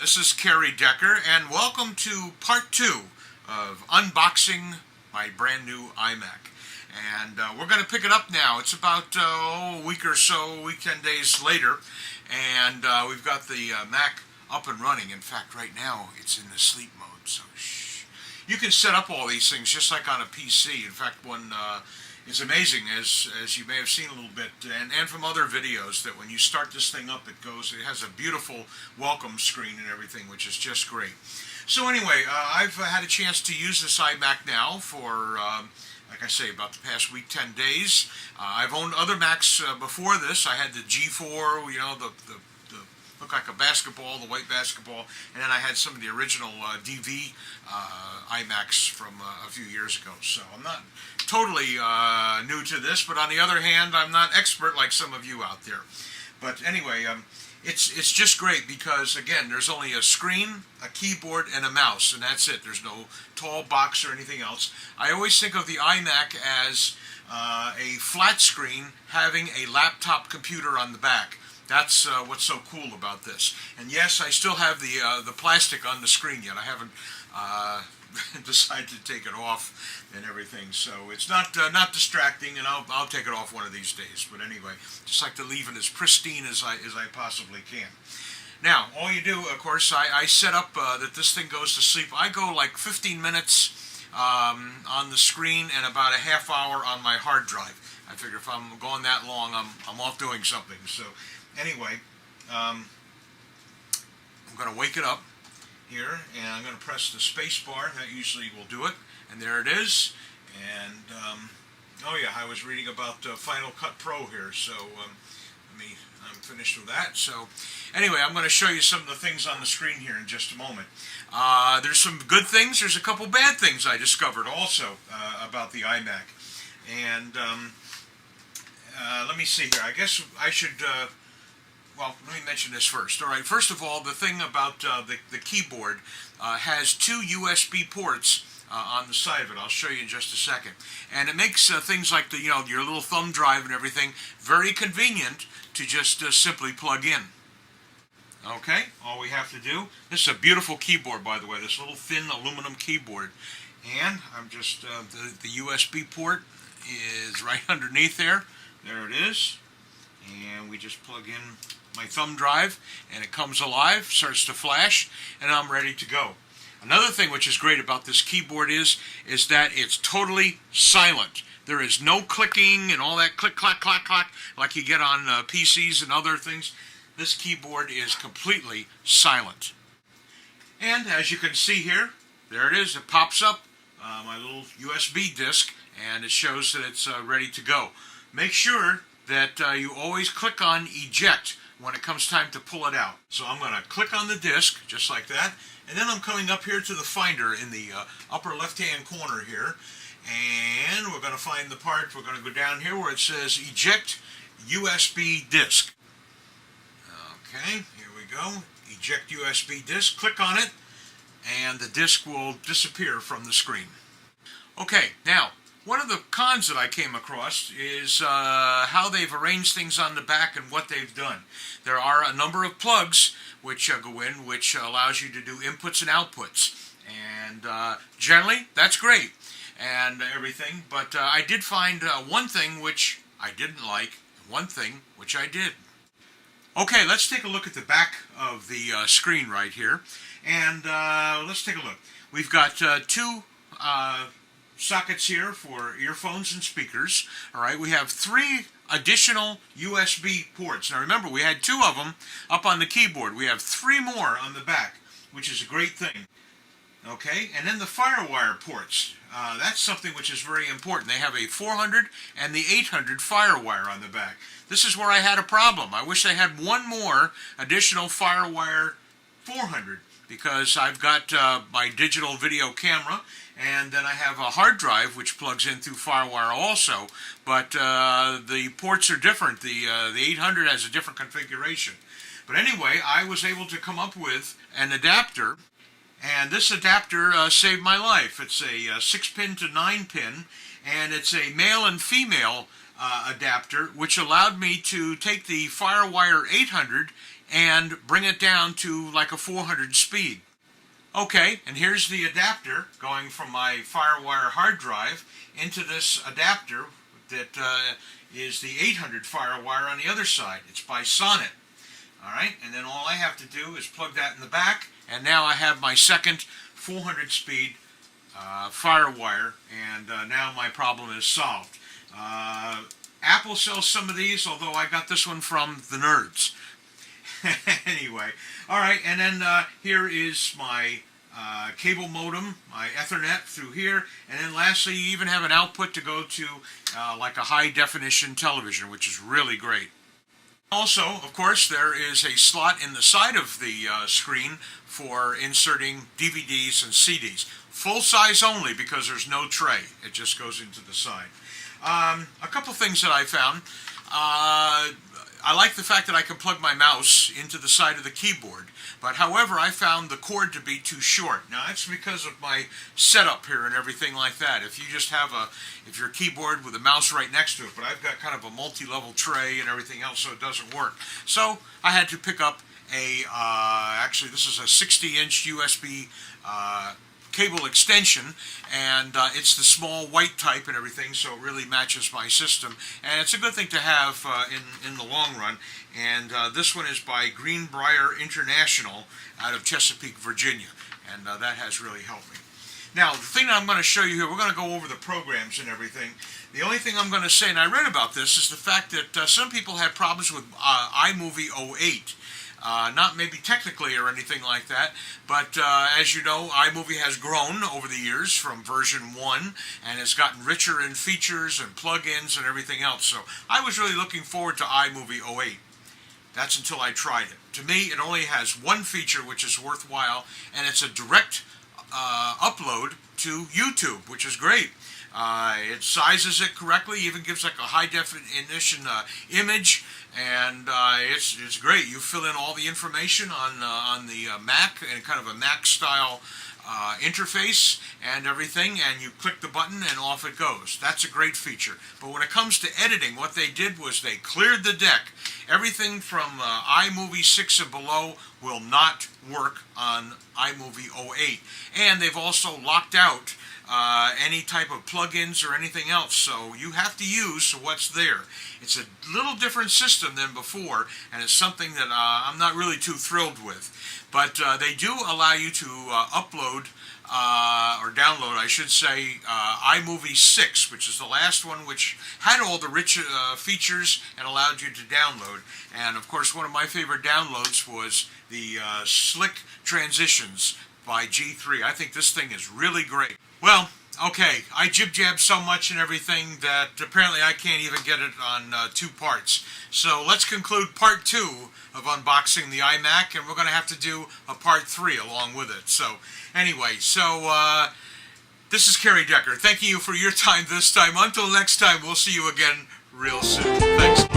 This is Kerry Decker, and welcome to part 2 of unboxing my brand new iMac. And we're going to pick it up now. It's about a week or so, 10 days later, and we've got the Mac up and running. In fact, right now it's in the sleep mode, so shh. You can set up all these things just like on a PC. In fact, one is amazing, as you may have seen a little bit, and from other videos, that when you start this thing up, it has a beautiful welcome screen and everything, which is just great. So anyway, I've had a chance to use this iMac now for, like I say, about the past week, 10 days. I've owned other Macs before this. I had the G4, you know, the looked like a basketball, the white basketball, and then I had some of the original DV iMacs from a few years ago. So I'm not totally new to this, but on the other hand, I'm not expert like some of you out there. But anyway, it's just great because, again, there's only a screen, a keyboard, and a mouse, and that's it. There's no tall box or anything else. I always think of the iMac as a flat screen having a laptop computer on the back. That's what's so cool about this. And yes, I still have the plastic on the screen yet. I haven't decided to take it off and everything, so it's not distracting, and I'll take it off one of these days. But anyway, just like to leave it as pristine as I possibly can. Now, all you do, of course, I set up that this thing goes to sleep. I go like 15 minutes on the screen and about a half hour on my hard drive. I figure if I'm going that long, I'm off doing something. So anyway, I'm going to wake it up here, and I'm going to press the space bar. That usually will do it, and there it is. And oh yeah, I was reading about Final Cut Pro here, so I'm finished with that. So anyway, I'm going to show you some of the things on the screen here in just a moment. There's some good things. There's a couple bad things I discovered also about the iMac. And let me see here. I guess I should well, let me mention this first. All right, first of all, the thing about the keyboard has two USB ports on the side of it. I'll show you in just a second. And it makes things like your little thumb drive and everything very convenient to just simply plug in. Okay, all we have to do, this is a beautiful keyboard, by the way, this little thin aluminum keyboard. And I'm just, the USB port is right underneath there. There it is. And we just plug in my thumb drive, and it comes alive, starts to flash, and I'm ready to go. Another thing which is great about this keyboard is that it's totally silent. There is no clicking and all that click, clack, clack, clack like you get on PCs and other things. This keyboard is completely silent. And as you can see here, there it is. It pops up, my little USB disc, and it shows that it's ready to go. Make sure that you always click on eject when it comes time to pull it out. So I'm going to click on the disc, just like that, and then I'm coming up here to the finder in the upper left-hand corner here, and we're going to find the part. We're going to go down here where it says eject USB disk. Okay, here we go. Eject USB disk. Click on it, and the disk will disappear from the screen. Okay, now, one of the cons that I came across is how they've arranged things on the back and what they've done. There are a number of plugs which go in, which allows you to do inputs and outputs. And generally, that's great and everything. But I did find one thing which I didn't like, one thing which I did. Okay, let's take a look at the back of the screen right here. And let's take a look. We've got two sockets here for earphones and speakers. All right, we have 3 additional USB ports. Now remember, we had 2 of them up on the keyboard. We have 3 more on the back, which is a great thing. Okay, and then the FireWire ports. That's something which is very important. They have a 400 and the 800 FireWire on the back. This is where I had a problem. I wish I had one more additional FireWire 400, because I've got my digital video camera, and then I have a hard drive which plugs in through FireWire also, but the ports are different. The 800 has a different configuration. But anyway, I was able to come up with an adapter, and this adapter saved my life. It's a 6-pin to 9-pin, and it's a male and female adapter, which allowed me to take the FireWire 800 and bring it down to like a 400 speed. Okay, and here's the adapter going from my FireWire hard drive into this adapter that is the 800 FireWire on the other side. It's by Sonnet. Alright, and then all I have to do is plug that in the back, and now I have my second 400 speed FireWire, and now my problem is solved. Apple sells some of these, although I got this one from the nerds. Anyway, alright, and then here is my cable modem, my Ethernet through here, and then lastly you even have an output to go to like a high definition television, which is really great. Also, of course, there is a slot in the side of the screen for inserting DVDs and CDs. Full size only because there's no tray. It just goes into the side. A couple things that I found. I like the fact that I can plug my mouse into the side of the keyboard, but however I found the cord to be too short. Now that's because of my setup here and everything like that. If you just have if your keyboard with a mouse right next to it, but I've got kind of a multi-level tray and everything else, so it doesn't work. So I had to pick up actually this is a 60-inch USB cable extension, and it's the small white type and everything, so it really matches my system, and it's a good thing to have in the long run. And this one is by Greenbrier International out of Chesapeake, Virginia, and that has really helped me. Now, the thing that I'm going to show you here, we're going to go over the programs and everything. The only thing I'm going to say, and I read about this, is the fact that some people had problems with iMovie 08. Not maybe technically or anything like that, but as you know, iMovie has grown over the years from version 1, and it's gotten richer in features and plugins and everything else. So I was really looking forward to iMovie 08. That's until I tried it. To me, it only has one feature which is worthwhile, and it's a direct upload to YouTube, which is great. It sizes it correctly, even gives like a high definition image, and it's great. You fill in all the information on the Mac, and kind of a Mac style interface and everything, and you click the button and off it goes. That's a great feature. But when it comes to editing, what they did was they cleared the deck. Everything from iMovie 6 and below will not work on iMovie 08, and they've also locked out any type of plugins or anything else, so you have to use what's there. It's a little different system than before, and it's something that I'm not really too thrilled with. But they do allow you to upload, or download, I should say, iMovie 6, which is the last one which had all the rich features and allowed you to download. And of course, one of my favorite downloads was the Slick Transitions by G3. I think this thing is really great. Well, okay, I jib-jab so much and everything that apparently I can't even get it on 2 parts. So let's conclude part 2 of unboxing the iMac, and we're going to have to do a part 3 along with it. So anyway, this is Kerry Decker. Thanking you for your time this time. Until next time, we'll see you again real soon. Thanks.